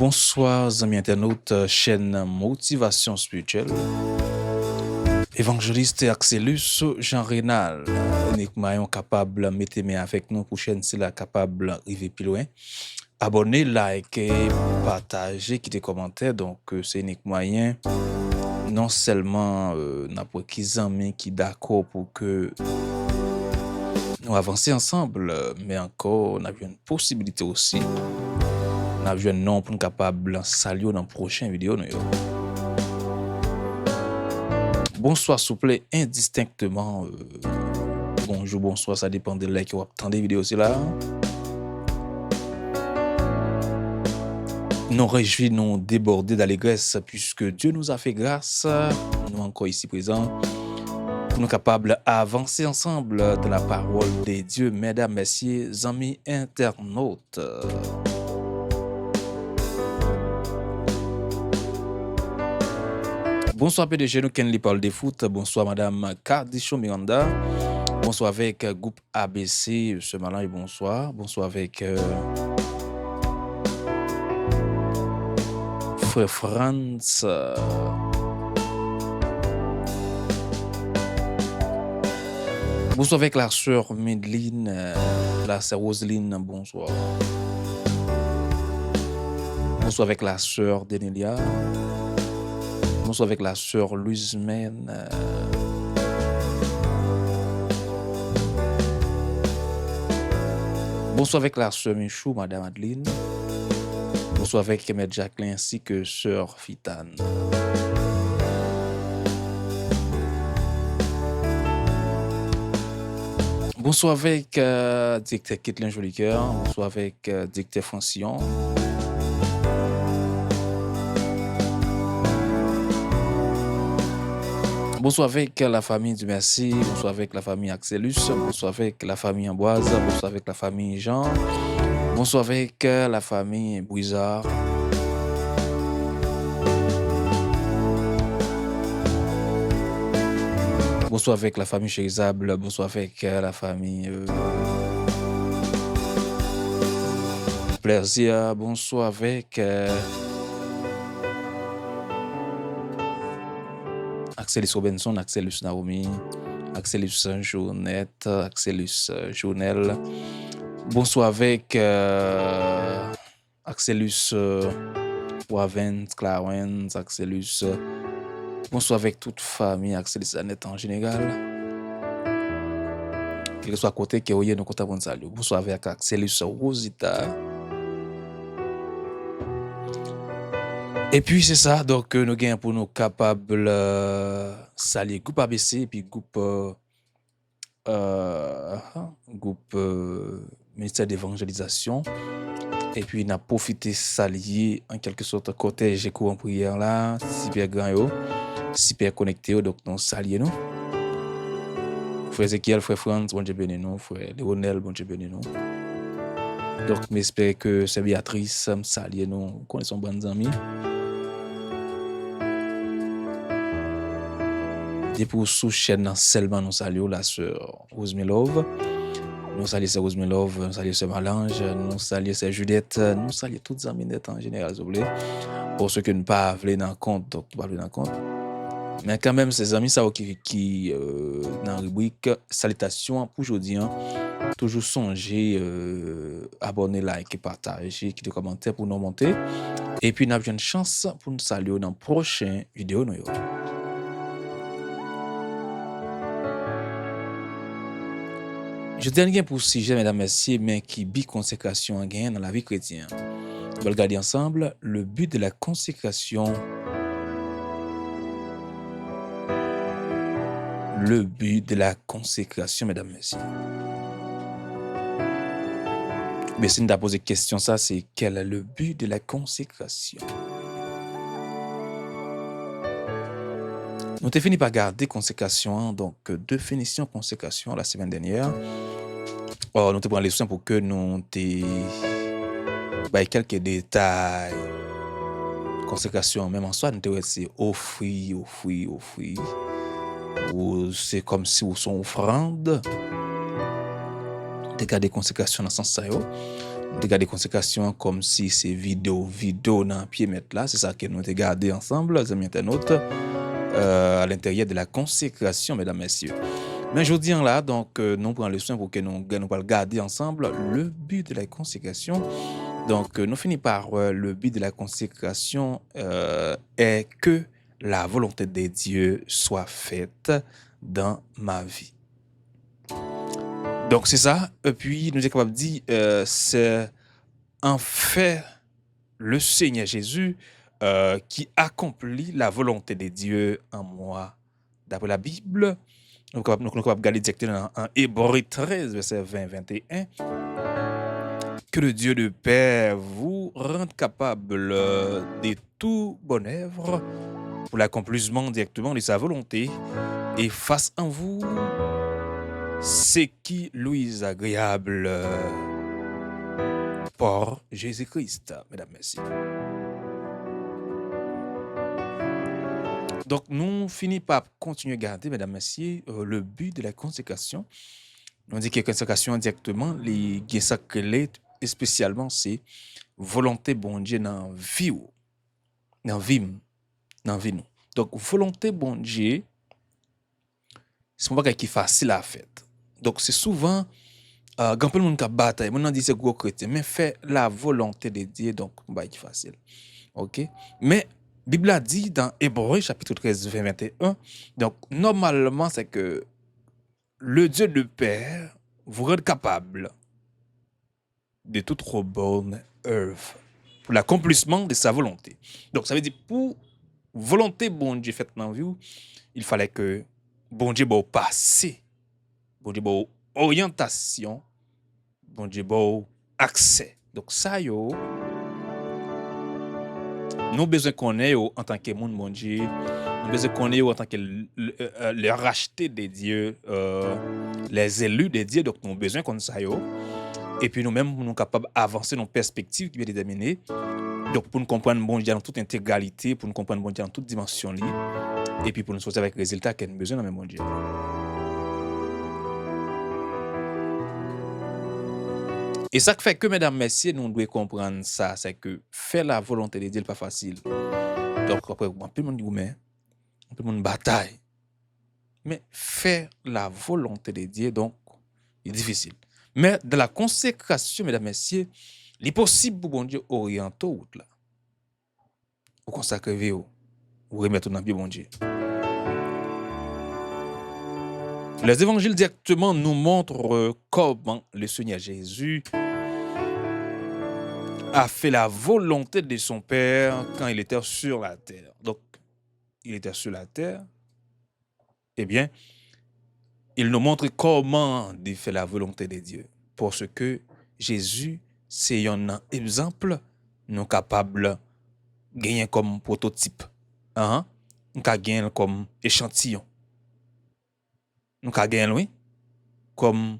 Bonsoir, amis internautes, chaîne Motivation Spirituelle. Évangéliste Axelus Jean Rénal, uniquement capable de mettre main avec nous pour chaîne, c'est là capable d'arriver plus loin. Abonnez, likez, partagez, quittez commentaires. Donc, c'est unique moyen, non seulement n'importe qui amis qui d'accord pour que nous avancions ensemble, mais encore, on a une possibilité aussi. On a un nom pour nous capable de saluer dans la prochaine vidéo. Bonsoir, s'il vous plaît, indistinctement. Bonjour, bonsoir, ça dépend de là qui va attendre des vidéos aussi là. Nous réjouis, nous déborder d'allégresse puisque Dieu nous a fait grâce. Nous encore ici présents. Pour nous capables d'avancer ensemble de la parole de Dieu, mesdames, messieurs, amis internautes. Bonsoir PDG, nous qui parle de foot. Bonsoir Madame Cardichon Miranda. Bonsoir avec groupe ABC ce matin et bonsoir. Bonsoir avec Frère Franz. Bonsoir avec la sœur Medline, la sœur Roseline, bonsoir. Bonsoir avec la sœur Denelia. Bonsoir avec la sœur Louise Men. Bonsoir avec la sœur Michou, Madame Adeline. Bonsoir avec Maître Jacqueline ainsi que sœur Fitane. Bonsoir avec directeur Ketlin Jolicoeur. Bonsoir avec directeur Francillon. Bonsoir avec la famille du Merci, bonsoir avec la famille Axelus, bonsoir avec la famille Amboise, bonsoir avec la famille Jean, bonsoir avec la famille Bouizard. Bonsoir avec la famille Chérizable, bonsoir avec la famille Plaisir, bonsoir avec Axelus Robinson, Axelus Naomi, Axelus Journette, Axelus Journel. Bonsoir avec Axelus Wavens, Clarence, Axelus. Bonsoir avec toute famille, Axelus Annette en général. Quel que soit côté que vous ayez, nous comptons salut. Bonsoir avec Axelus Rosita. Et puis c'est ça, donc nous gagnons pour nous capables saluer groupe ABC et puis groupe ministère d'évangélisation. Et puis on a profité saluer en quelque sorte côté j'ai cours en prière là, super grand super connecté, donc nous saluons nous. Frère Ezekiel, frère Franz, bon Dieu béni nous, frère Léonel, bon Dieu béni nous. Donc j'espère que c'est Béatrice, saluer nous, connaissons bonnes amis. Et pour sous chaîne seulement nous saluons la sœur Rosemilove, nous saluons sœur Rosemilove, nous saluons sœur Malange, nous saluons sœur Judith, nous saluons toutes les amies en général, pour ceux qui ne pas veulent dans compte, donc pas dans compte. Mais quand même ces amis ça qui dans la rubrique salutations pour aujourd'hui, toujours songer abonner, like, partager, quitter commentaire pour nous monter. Et puis nous avons une chance pour nous saluer dans la prochaine vidéo. Je tiens pour sujet, mesdames, messieurs, mais qui bi consécration en gain dans la vie chrétienne. On va regarder ensemble le but de la consécration. Le but de la consécration, mesdames, messieurs. Mais si nous avons posé question, ça, c'est quel est le but de la consécration? Nous avons fini par garder consécration, donc définition consécration la semaine dernière. Nous avons pris les soins pour que nous quelques détails. Consécration, même en soi, nous avons essayé offrir. Ou c'est comme si vous sont offrande. Des cas de consécration dans ce sens. nous avons consécration comme si c'est vidéo dans pied mettre là, c'est ça que nous avons gardé ensemble, les amis internautes, à l'intérieur de la consécration, mesdames, messieurs. Mais aujourd'hui, là, donc, nous prenons le soin pour que nous puissions garder ensemble le but de la consécration. Donc, nous finissons par le but de la consécration est que la volonté de Dieu soit faite dans ma vie. Donc, c'est ça. Et puis, nous sommes capables de dire, c'est en fait le Seigneur Jésus qui accomplit la volonté de Dieu en moi. D'après la Bible, nous sommes capables de regarder directement en Hébreux 13, verset 20-21. Que le Dieu de paix vous rende capable de tout bonne œuvre pour l'accomplissement directement de sa volonté et fasse en vous ce qui lui est agréable par Jésus-Christ, mesdames, messieurs. Donc, nous finissons par continuer à garder, mesdames, messieurs, le but de la consécration. On dit que la consécration directement, les clés, spécialement, c'est volonté bon Dieu dans la vie, dans la vie nous. Donc, volonté bon Dieu, c'est pas qui est facile à faire. Donc, c'est souvent, quand peu de monde qui bataille, on dit c'est gros chrétien, mais fait la volonté de Dieu, donc, c'est qui facile. OK? Mais, Bible a dit dans Hébreux, chapitre 13, 21, donc, normalement, c'est que le Dieu de Père vous rend capable de toute bonne œuvre pour l'accomplissement de sa volonté. Donc, ça veut dire, pour volonté bon Dieu faite dans la vie, il fallait que bon Dieu ait passé, bon Dieu ait orientation, bon Dieu ait accès. Donc, ça, nous avons besoin qu'on ait en tant que monde, bon Dieu, nous avons besoin qu'on ait en tant que les rachetés des dieux, les élus des dieux, donc nous avons besoin qu'on ça. Et puis nous-mêmes, nous sommes capables d'avancer dans une perspective qui est déterminée. Donc, pour nous comprendre bon Dieu dans toute intégralité, pour nous comprendre bon Dieu dans toute dimension, et puis pour nous sortir avec le résultat qu'on a besoin dans le bon Dieu. Et ça fait que, mesdames, messieurs, nous devons comprendre ça, c'est que faire la volonté de Dieu n'est pas facile. Donc, après, on peut monde gourmet, on peut monde bataille. Mais faire la volonté de Dieu, donc, est difficile. Mais dans la consécration, mesdames, messieurs, il est possible pour bon Dieu orienter route là. Ou consacrer vous, ou remettre dans le bon Dieu. Les évangiles directement nous montrent comment le Seigneur Jésus a fait la volonté de son Père quand il était sur la terre. Donc, il était sur la terre. Eh bien, il nous montre comment il fait la volonté de Dieu. Parce que Jésus, c'est un exemple, nous capables de gagner comme prototype. Nous gagner comme échantillon. Nous gagner comme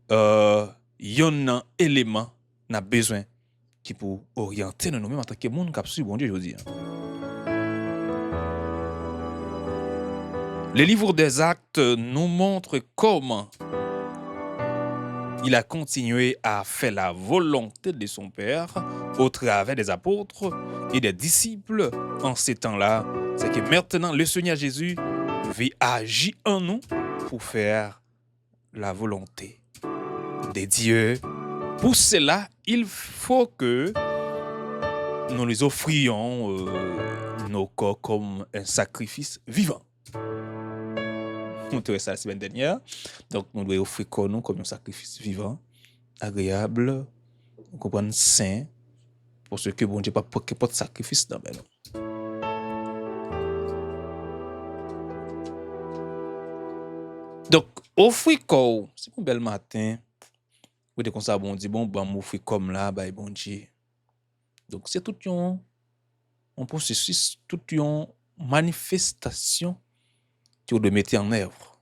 un élément n'a besoin qui pour orienter nous-mêmes en tant que monde qui suit bon Dieu aujourd'hui. Le livre des Actes nous montre comment il a continué à faire la volonté de son Père au travers des apôtres et des disciples en ces temps-là. C'est que maintenant, le Seigneur Jésus veut agir en nous pour faire la volonté de Dieu. Pour cela, il faut que nous les offrions nos corps comme un sacrifice vivant. Nous avons ça la semaine dernière. Donc, nous devons offrir corps nous comme un sacrifice vivant, agréable, nous comprenons saint, pour ce que bon Dieu pas de sacrifice dans nous. Donc, offrir corps, c'est un bel matin. Vous dites comme ça, bon Dieu, bon, m'offrir comme là, bah, bon Dieu. Donc, c'est tout un processus, toute une manifestation que vous devez mettre en œuvre.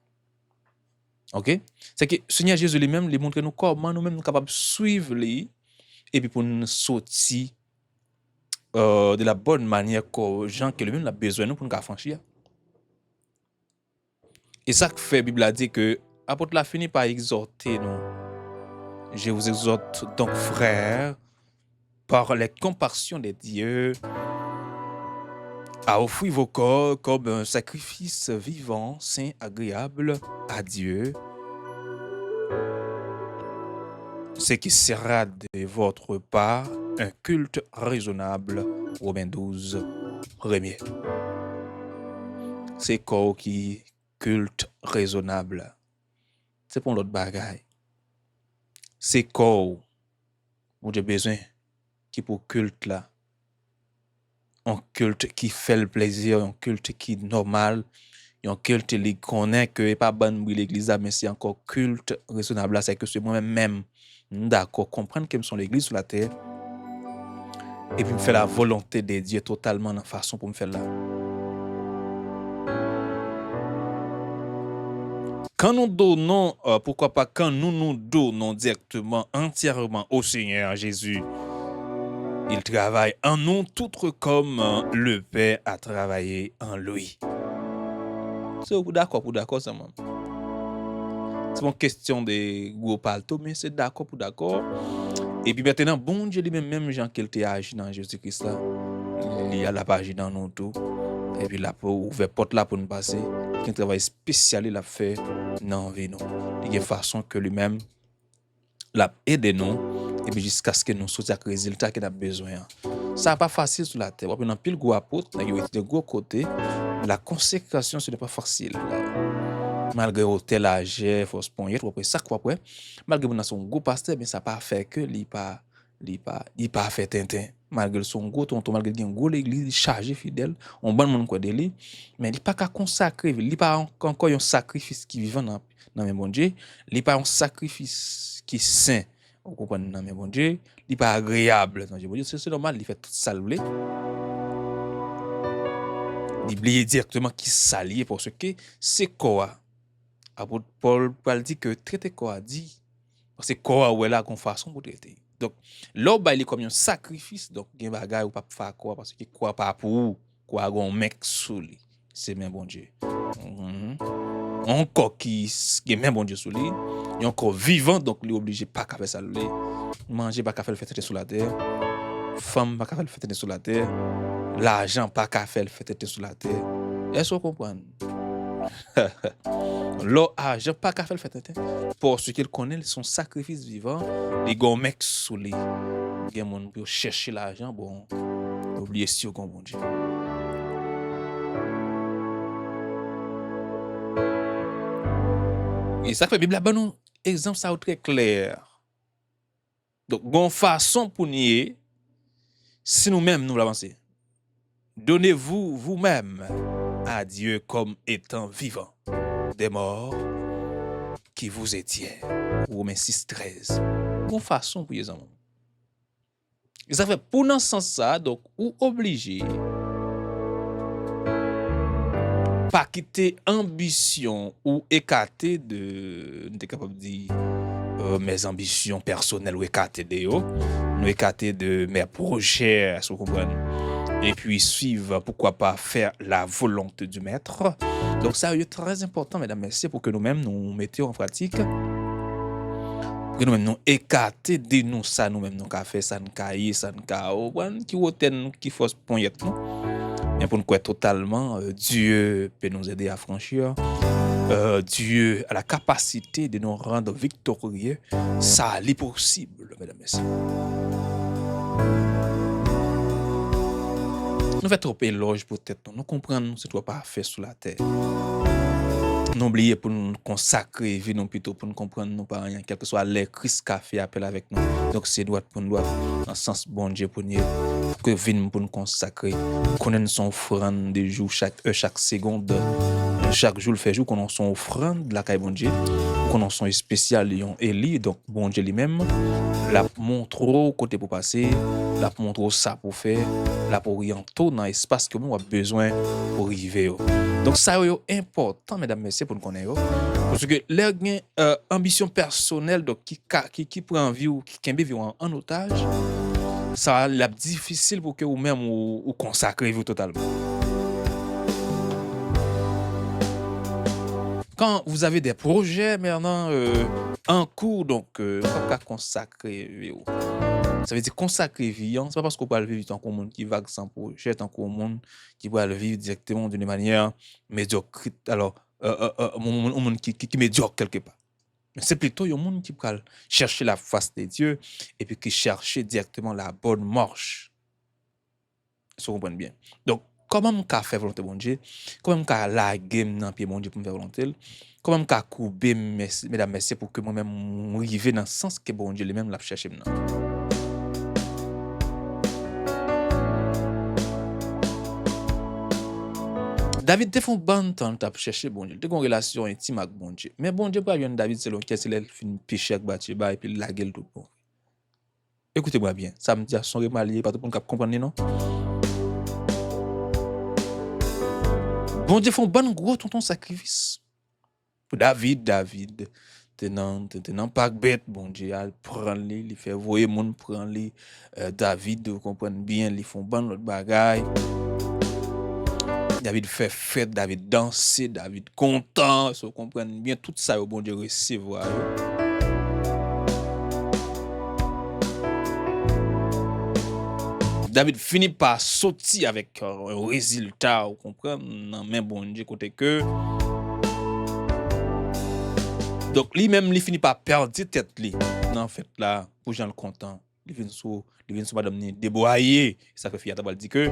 OK? C'est que le Seigneur Jésus lui-même, il montre nous comment nous-mêmes nous sommes capables de suivre lui et puis pour nous sortir de la bonne manière que Jean que lui-même a besoin de nous pour nous franchir. Et ça fait la Bible a dit que l'apôtre l'a fini par exhorter nous Je vous exhorte donc, frères, par les compassions de Dieu, à offrir vos corps comme un sacrifice vivant, saint, agréable à Dieu, ce qui sera de votre part un culte raisonnable. Romains 12, premier. C'est corps qui culte raisonnable. C'est pour l'autre bagaille. C'est corps, où j'ai besoin, qui pour culte là. Un culte qui fait le plaisir, un culte qui est normal, un culte qui connaît que n'est pas bon pour l'église, mais c'est encore culte raisonnable. C'est que c'est moi-même, d'accord, comprendre que sont l'église sur la terre, et puis me faire la volonté de Dieu totalement dans façon pour me faire là. Quand nous donnons, pourquoi pas, quand nous donnons directement, entièrement au Seigneur Jésus, il travaille en nous tout comme le Père a travaillé en lui. C'est d'accord, c'est moi. C'est une question de gros palto, mais c'est d'accord pour d'accord. Et puis maintenant, bon Dieu lui-même, même Jean qu'il a agi dans Jésus-Christ là, il a la page dans nous tout. Et puis là, pour ouvrir porte là pour nous passer, un travail spécial il a fait dans la vie nous. Il y a une façon que lui-même l'a aidé nous, et puis jusqu'à ce que nous soyons le résultat qu'on a besoin. Ça n'est pas facile sur la terre. On a pile gros apôtre, il y a de gros côtés. La consécration, ce n'est pas facile. Malgré tel âge, il faut se pogner, ça quoi après. Malgré qu'on a son gros pasteur, mais ça n'a pas fait que il pas fait tintin. Malgré son gros tonton, malgré qu'il y a une grosse église chargée fidèle, on bon monde quoi de lui, mais il pas qu'à consacrer, il pas encore un sacrifice qui vivant dans mes bon Dieu, il pas un sacrifice qui saint. Vous comprenez dans mes bon Dieu, il pas agréable dans Dieu. C'est normal, il fait tout ça le il oublie directement qui s'allie parce que c'est quoi. Apôtre Paul dit que traiter quoi dit parce que quoi ouais là qu'on façon pour traiter. Donc là il est comme un sacrifice, donc il y a des bagages ou pas faire quoi parce que quoi pas pour quoi un mec sous lui. C'est même bon Dieu. Encore qui est même bon Dieu sous lui, il est encore vivant, donc il est obligé pas qu'à faire ça lui. Manger pas qu'à faire le fait sur la terre. Femme pas qu'à faire le fait sur la terre. L'argent pas qu'à faire le fait sur la terre. Est-ce que vous comprenez? L'argent pas qu'à faire le fait pour ce qu'il connaît son sacrifice vivant, les gars mec sous lui. Il y a monde pour chercher l'argent, bon, oubliez si au bon Dieu. Et ça fait Bible là nous exemple ça très clair. Donc une façon pour nier si nous-mêmes nous l'avancer. Donnez-vous vous-même à Dieu comme étant vivant, des morts qui vous étiez. Romains 6:13. Une façon pour les hommes. Et ça fait pour dans ce sens ça, donc ou obligé pas quitter ambition ou écarter de nous capable de dire mes ambitions personnelles ou écarter de yo, nous écarter de mes projets, si vous comprenez. Et puis suivre, pourquoi pas faire la volonté du maître. Donc ça est très important, mesdames et messieurs, pour que nous-mêmes nous mettions en pratique, pour que nous-mêmes nous écarter de nous ça, nous-mêmes nous qu'a fait ça, nous cahier ça, nous qu'a qui roten qui force poignet nous. Mais pour nous croire totalement, Dieu peut nous aider à franchir. Dieu a la capacité de nous rendre victorieux. Ça est possible, mesdames et messieurs. Nous faisons trop éloge peut-être, nous comprenons ce qu'on pas fait sur la terre. N'oubliez pour nous consacrer, vie nous plutôt pour nous comprendre nous pas rien, quel que soit les Christ qu'a fait appel avec nous. Donc c'est droit pour nous, dans le sens bon Dieu pour nous, que vienne pour nous consacrer, connaître son offrande de jour, chaque heure, chaque seconde, chaque jour le fait jour, qu'on a son offrande de la caille bon Dieu, qu'on a son spécial lion Élie, donc bon Dieu lui-même, la montre au côté pour passer, la montre ça pour faire, la pour orienter dans l'espace que nous avons besoin pour arriver. Donc ça est important, mesdames et messieurs, pour nous connaître. Parce que leur ambition personnelle donc, qui prend vie ou qui vit en otage, ça est difficile pour que vous-même vous consacrez vous totalement. quand vous avez des projets maintenant en cours, donc on va consacrer vie. Ça veut dire consacrer vie, c'est pas parce qu'on peut le vivre tant qu'on monde qui vague sans projet, tant qu'on monde qui va le vivre directement d'une manière médiocre. Alors, un monde qui médiocre quelque part. Mais c'est plutôt un monde qui peut chercher la face de Dieu et puis qui cherche directement la bonne marche. Vous comprenez bien. Donc, comment me faire volonté bon Dieu? Comment me la game dans pied bon Dieu pour me faire volonté? Comment me couper mesdames messieurs pour que moi-même arrive dans le sens que bon Dieu lui-même l'a cherché maintenant. David te font bon temps t'a chercher bon Dieu. Te une relation intime avec bon Dieu. Mais bon Dieu pas vient David selon quel c'est le fin péché avec Bathsheba et puis la gueule tout bon. Écoutez-moi bien, ça me dit à son remalié pas tout le monde comprendre non. Bon Dieu font bon gros ton sacrifice. Pour David, t'es dans pas bête, bon Dieu, il prend les, il fait voyer monde prend les David, vous comprenez bien, ils font bon l'autre bagaille. David fait fête, David danser, David content, vous comprenez bien tout ça, bon Dieu recevoir. David finit par sortir avec un résultat, vous comprenez, non mais bon Dieu côté que donc lui-même il finit par perdre tête lui. En fait là, pour Jean le content, il vient sur madame ni déboyer, ça fait fiat va dire que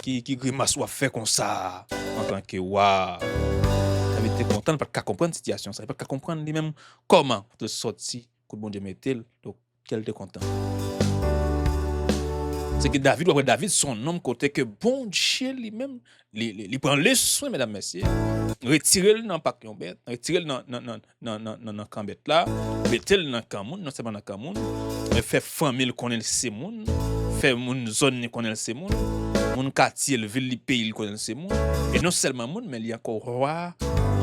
qui grimace ou fait comme ça en tant que waouh. David était content parce qu'il comprendre la situation, ça pas comprendre lui-même comment te sortir que bon Dieu mettait donc qu'elle était content. C'est que David son homme côté que bon Dieu lui-même il prend les soins mesdames messieurs, retirer le dans pas yon bête, retirer le dans camp bête là, mettre le dans camp moun, non seulement dans camp moun, mais fait famille connaît c'est moun, fait moun zone connaît c'est moun quartier le ville pays connaît c'est moun et non seulement moun mais il y a encore roi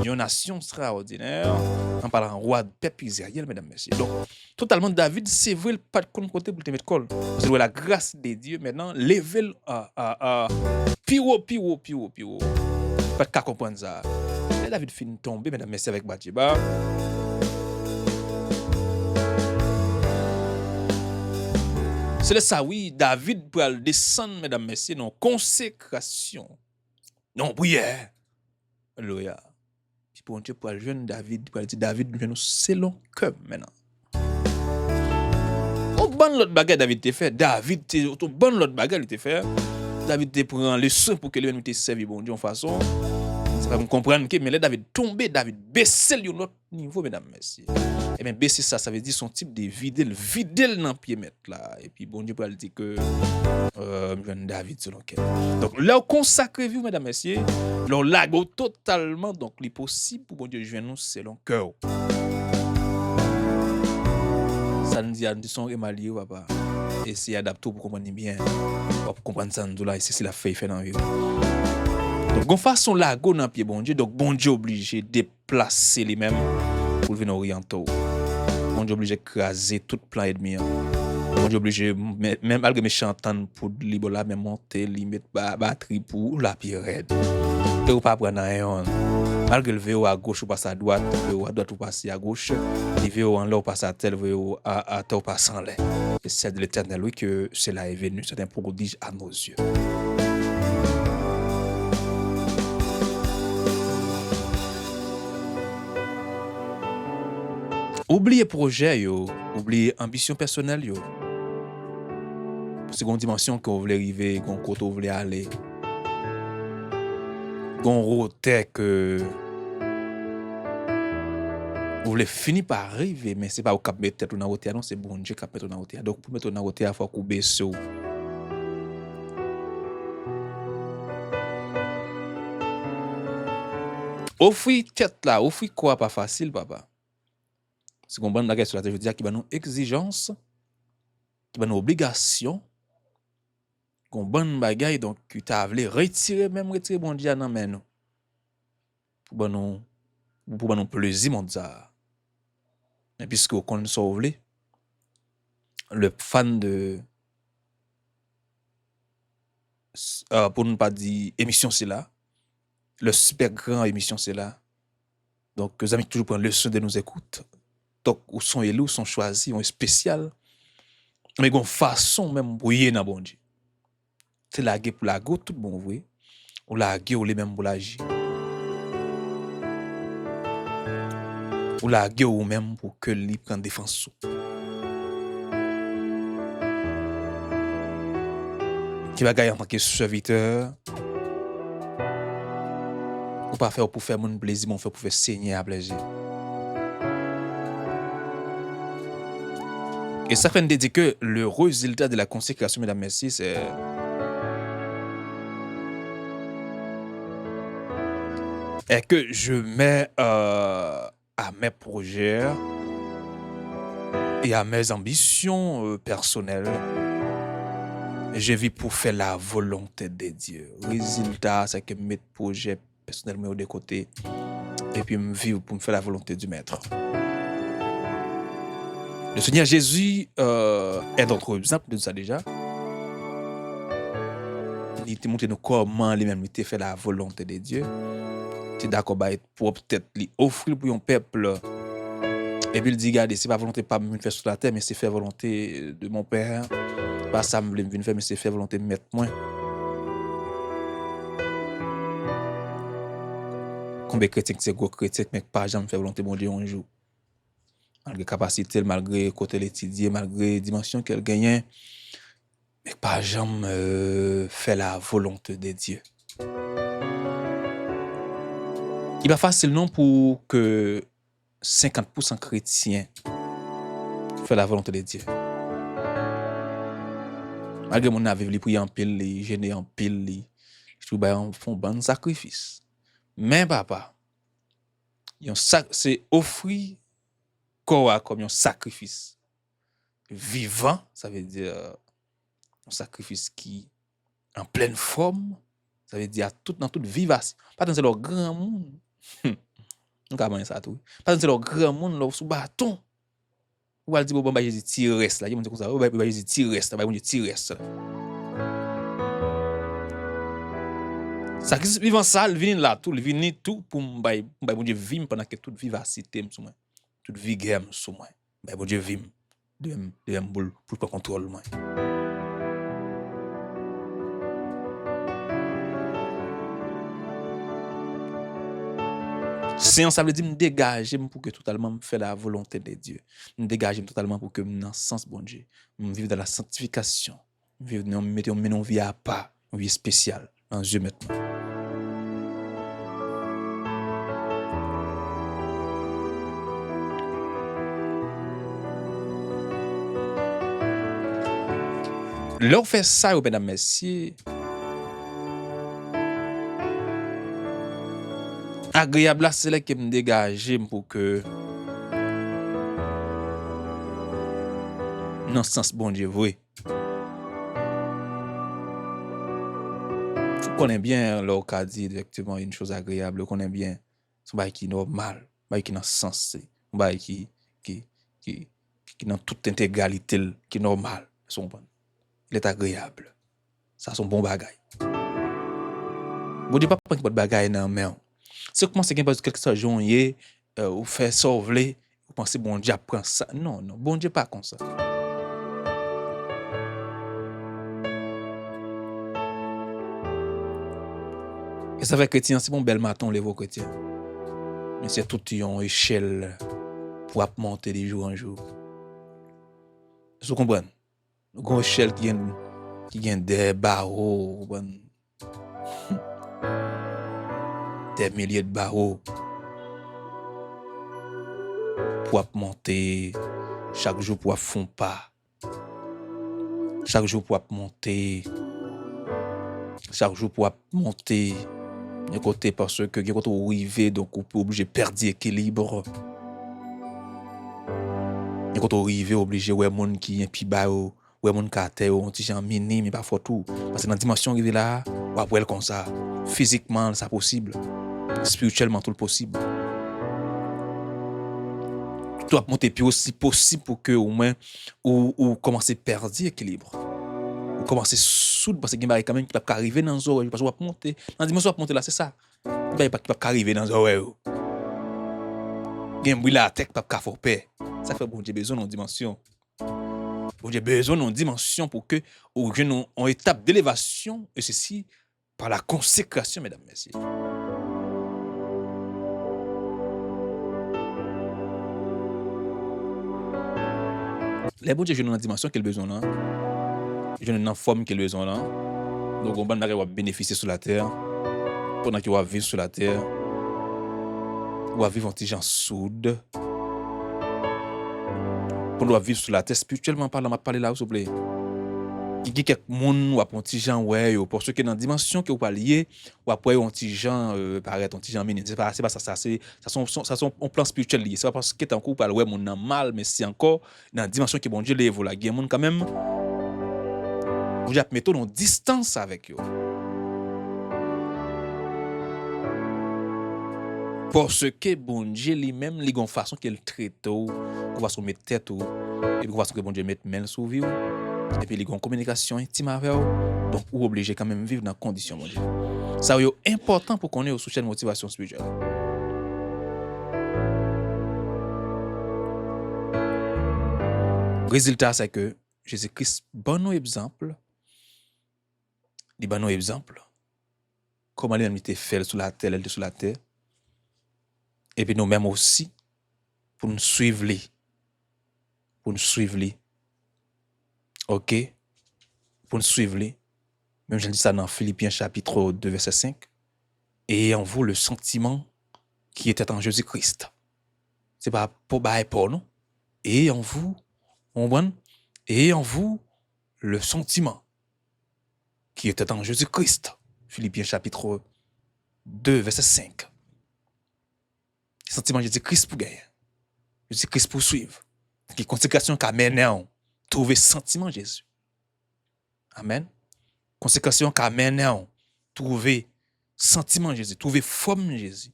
une nation extraordinaire en parlant roi de peuple Israël mesdames messieurs. Donc totalement David c'est vrai pas de côté pour te mettre col parce que la grâce de Dieu maintenant level à piro pas de comprendre ça. Et David finit tomber mesdames messieurs avec Bathsheba. C'est ça, oui, David pour descendre, mesdames, messieurs, dans consécration, non prière. Alléluia. Puis pour Dieu, pour le jeune David, pour dire David, nous selon cœur maintenant. Au bon l'autre bagarre David t'a fait, David, au bon l'autre bagarre il t'a fait, David te prend le soin pour que lui-même te serve bon Dieu en façon. C'est pas comprendre que mais là David tombé, David baissé le autre niveau, mesdames, messieurs. Et bien baisser ça veut dire son type de vider dans le pied mettre là et puis bon Dieu peut dire que David selon quel. Donc là consacrez vous mesdames messieurs, leur lago totalement donc il possible pour bon Dieu joindre nous selon cœur. Ça nous dit à son remalié papa. Essayer d'adapter pour comprendre bien. Pour comprendre ça nous là et c'est la fait dans vie. Donc gon façon lago dans pied bon Dieu, donc bon Dieu obligé déplacer les mêmes pour venir orienter. Bon Dieu obligé écraser tout plan ennemi. Bon Dieu obligé même malgré méchant pour libola même monter li mettre batterie pour la pirate. Et ou pas prendre un malgré le vélo à gauche ou passe à droite, vélo à droite ou passe à gauche, le vélo en l'air ou passe à tel vélo à terre ou passe en l'air. Et c'est de l'Éternel oui que cela est venu, c'est un prodige à nos yeux. Oubliez projet yo, oubliez ambition personnelle yo. C'est une dimension qu'on voulait arriver, qu'on côté voulait aller. Gon route que vous voulez finir par arriver mais c'est pas au cap mettre tête dans route non, c'est bon Dieu qui mettre dans route. Donc pour mettre dans route il faut qu'on baisse. Offrir tête là, offrir quoi pas facile papa. C'est qu'on bonne bagage sur la tête, je veux dire qui va nous exigence, qui va nous obligation, qu'on bonne bagaille donc tu t'as voulu retirer bon Dieu dans main nous. Pour nous plaisir mon Dieu. Mais puisque on connaît ça le fan de pour ne pas dire émission c'est là, le super grand émission c'est là. Donc, les amis toujours prendre le soin de nous écouter. Donc, où sont élus, sont choisis, on est spécial. Mais une façon même brouiller dans bon Dieu. C'est la guerre pour la go, tout bon, oui. Ou la guerre ou les mêmes pour l'agir. Ou la guerre ou même pour que lui prenne défense. Qui va gagner en tant que serviteur. Ou pas faire pour faire mon plaisir, mais faire pour faire saigner à plaisir. Et ça fait dire que le résultat de la consécration, mesdames, messieurs, c'est que je mets à mes projets et à mes ambitions personnelles, je vis pour faire la volonté de Dieu. Le résultat, c'est que mes projets personnels me de côté et puis me vivre pour me faire la volonté du Maître. Le Seigneur Jésus est notre exemple de ça déjà. Il te montre nous comment lui-même il fait la volonté de Dieu. Tu es d'accord pour peut-être lui offrir pour un peuple. Et puis il dit, regardez, c'est pas volonté pas me faire sur la terre, mais c'est faire volonté de mon Père. Pas ça me venir faire, mais c'est faire volonté de mettre moi. Combien de chrétiens c'est gros chrétiens, mais pas jamais faire volonté de mon Dieu un jour. Malgré capacité, malgré côté l'étudier, malgré dimension qu'elle gagne, mais pas jamais faire la volonté de Dieu. Il va facile non pour que 50% chrétiens fassent la volonté de Dieu. Malgré mon avis, les prier en pile, les gêner en pile, les font bon sacrifice. Mais papa, c'est offrir corps comme un sacrifice vivant, ça veut dire un sacrifice qui en pleine forme, ça veut dire dans toute vivacité. Pas dans le grand monde. On va ça tout. Pas dans le grand monde là sous bâton. Ou va dire bon bah Jésus tire reste là, il me dit comme ça, bah Jésus tire reste, bah bon Dieu tire reste. Sacrifice vivant ça, il vient là tout, il vient tout pour bon Dieu vivre pendant que toute vivacité sur moi. Toute vigueur sur moi. Bah bon Dieu vivre de boule pour pas contrôle moi. Séance, ça veut dire me dégager pour que totalement me faire la volonté de Dieu. Me dégager totalement pour que me dans le sens bon Dieu. Me vivre dans la sanctification. Me mettre une vie à part, une vie spéciale dans Dieu maintenant. Leur fait ça, mesdames, messieurs. Agréable là, c'est là que me dégager pour que dans le sens bon Dieu, oui. Vous connaissez bien leur cas dit effectivement une chose agréable, vous connaissez bien c'est un qui est normal, un qui dans le sens, un qui dans toute intégralité qui est normal, il est agréable. Ça sont bon bagaille. Bon Dieu pas prendre votre bagaille dans main. Si vous pensez qu'il y a quelque chose journée ou faire sauver, vous pensez bon Dieu prend ça. Non, bon Dieu pas comme ça. Et ça fait chrétien, c'est bon bel matin les vos chrétiens. Mais c'est tout une échelle pour monter de jour en jour. Vous comprenez? Une échelle qui a des barreaux, des milliers de barreaux pour monter chaque jour pour fond pas. Chaque jour pour monter. Chaque jour pour monter. De côté parce que quand on arrive donc on peut obligé perdre l'équilibre. Et quand on arrive obligé ouais monde qui est plus bas ouais monde qui a terre on petit genre minime mais parfois tout parce que dans dimension arrivé là on après comme ça physiquement ça possible spirituellement tout le possible. Tu dois monter puis aussi possible pour que au moins ou commencer perdre l'équilibre. Ou commencer soude parce qu'il y a quand même qui peut arriver dans oreilles parce qu'on va monter dans dimension va monter là c'est ça. Il va pas arriver dans oreilles. Gen bruit la tête pas ka paix. Ça fait bon Dieu besoin d'une dimension. Bon Dieu besoin d'une dimension pour que au jeune en étape d'élévation et ceci par la consécration mesdames messieurs. Les bon Dieu jeune dans dimension qu'elle besoin là. Jeune dans forme qu'elle besoin là. Donc on va bénéficier sur la terre pendant qu'il va vivre sur la terre. Ou à vivre en gens soude. On doit vivre sur la terre spirituellement parlant, m'a parler là s'il vous plaît. Il y a quelques monde ou à petit gens ouais pour ceux qui dans dimension que vous parliez ou après un petit gens paraître un petit gens mini c'est pas ça ça sont en plan spirituel lié c'est pas parce que tant coup parle ouais mon nan mal mais c'est encore dans dimension que bon Dieu lève la guerre monde quand même vous avez mettre en distance avec eux. Parce que bon Dieu lui-même, il a une façon qu'il traite, qu'on va se mettre tête, et puis une façon que bon Dieu mette main sur vous, et puis il a une communication intime avec vous. Donc, vous obligez quand même de vivre dans des conditions, mon Dieu. Ça est important pour qu'on ait au soutien de motivation spirituelle. Le résultat, c'est que Jésus-Christ, bon exemple, il bon exemple, comment il a été fait sur la terre, elle sur la terre. Et puis nous-mêmes aussi, pour nous suivre les. Pour nous suivre les. OK? Pour nous suivre les. Même je dis ça dans Philippiens chapitre 2, verset 5. Et en vous le sentiment qui était en Jésus-Christ. C'est pas pour nous. Et en vous, et en vous le sentiment qui était en Jésus-Christ. Philippiens chapitre 2, verset 5. Sentiment Jésus-Christ pour gagner. Jésus-Christ pour suivre. Qui consécration qu'a mené à trouver sentiment Jésus. Amen. Consécration qu'a mené à trouver sentiment Jésus, trouver forme Jésus,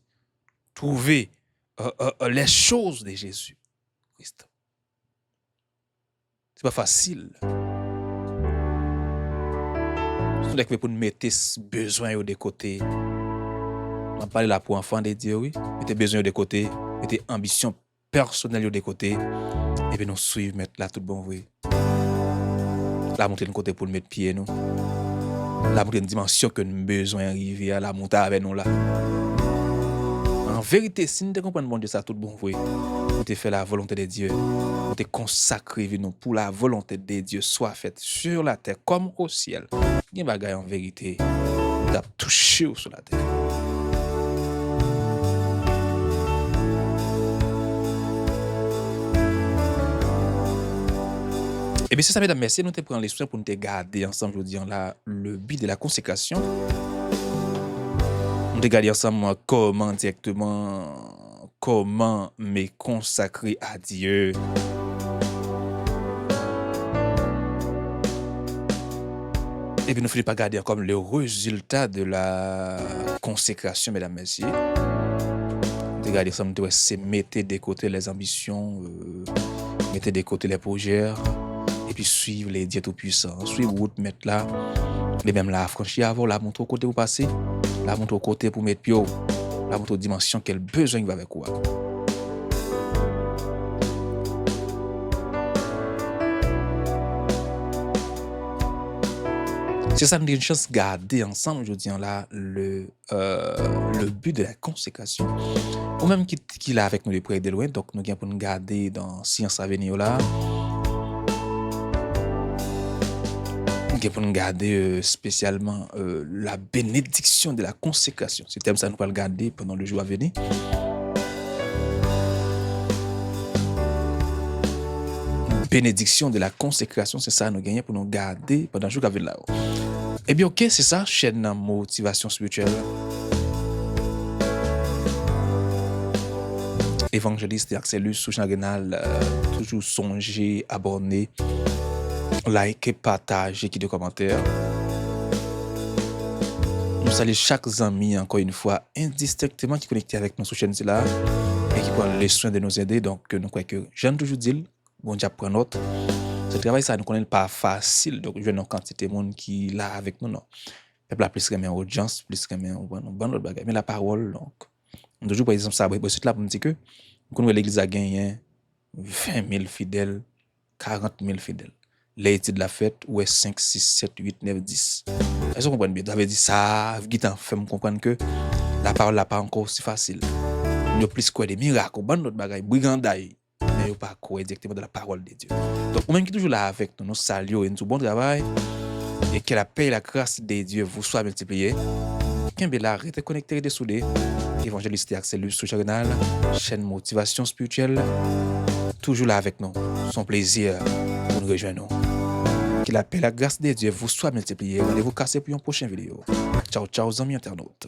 trouver les choses de Jésus Christ. C'est pas facile. Surtout pour nous mettre besoin de côté. On parle là pour enfants de Dieu, oui. Mettez besoin de côté, mettez ambition personnelle de côté, et puis nous suivre, mettre là tout bon, oui. Là, monter de côté pour nous mettre pied, nous. Là, monter une dimension que nous besoin d'arriver à la monter avec nous là. En vérité, si nous comprenons bon Dieu, ça tout bon, oui. Nous te fait la volonté de Dieu. Nous te consacrer nous pour la volonté de Dieu soit faite sur la terre comme au ciel. Il y a des bagages en vérité, nous avons touché sur la terre. Et bien c'est ça, mesdames, merci. Nous te prenons les soins pour nous te garder ensemble, je dis là, le but de la consécration. Nous te garder ensemble comment directement, comment me consacrer à Dieu. Et puis nous ne pas garder comme le résultat de la consécration, mesdames, messieurs. Nous te garder ensemble, c'est mettre de côté les ambitions, mettre de côté les projets. Et puis suivre les dieux tout-puissants, suivre route, mettre là, les mêmes là, franchir avant, la montre au côté pour passer, la montre au côté pour mettre pied, la montre aux dimensions, quel besoin il va avec quoi. C'est ça, nous avons une chance de garder ensemble, je dis là, le but de la consécration. Ou même qui est avec nous de près et de loin, donc nous avons pour nous garder dans Science à venir là. Pour nous garder spécialement la bénédiction de la consécration. C'est thème ça nous va le garder pendant le jour à venir. Bénédiction de la consécration, c'est ça nous gagner pour nous garder pendant le jour à venir là. Eh bien OK, c'est ça, chaîne de motivation spirituelle. Évangéliste et Axelus sous Changenal, toujours songer, abonner. Like, partage, écrire des commentaires. Nous saluons chaque ami, encore une fois, indistinctement qui est connecté avec nous sur chaîne là et qui prend les soins de nous aider. Donc, nous croyons que, j'en toujours dit, bon Dieu prend note. Ce travail, ça, nous connaît pas facile. Donc, je n'ai une quantité de monde qui est là avec nous, non. Peuple a plus qu'une audience, plus qu'une bonne autre bagage. Mais la parole, donc, nous toujours, par exemple, ça, c'est là pour me dire que, Nous connaissons l'église a gagné 20 000 fidèles, 40 000 fidèles. L'étude de la fête, où est 5, 6, 7, 8, 9, 10. Est-ce que vous comprenez bien? Ça veut dire ça, qui fait me comprendre que la parole n'est pas encore si facile. Nous plus quoi des miracles, bon notre bagaille, brigandaille, mais pas quoi exactement de la parole de Dieu. Donc, vous même qui toujours là avec nous, nous saluons et nous bon travail, et que la paix et la grâce de Dieu vous soient multipliées. Qu'un bel arrêtez connecté et soudé. Évangéliste Axel sur Charinal, chaîne motivation spirituelle, toujours là avec nous. Son plaisir pour nous rejoindre. Que la paix et la grâce de Dieu vous soient multipliées. Rendez-vous cassé pour une prochaine vidéo. Ciao, ciao, amis internautes.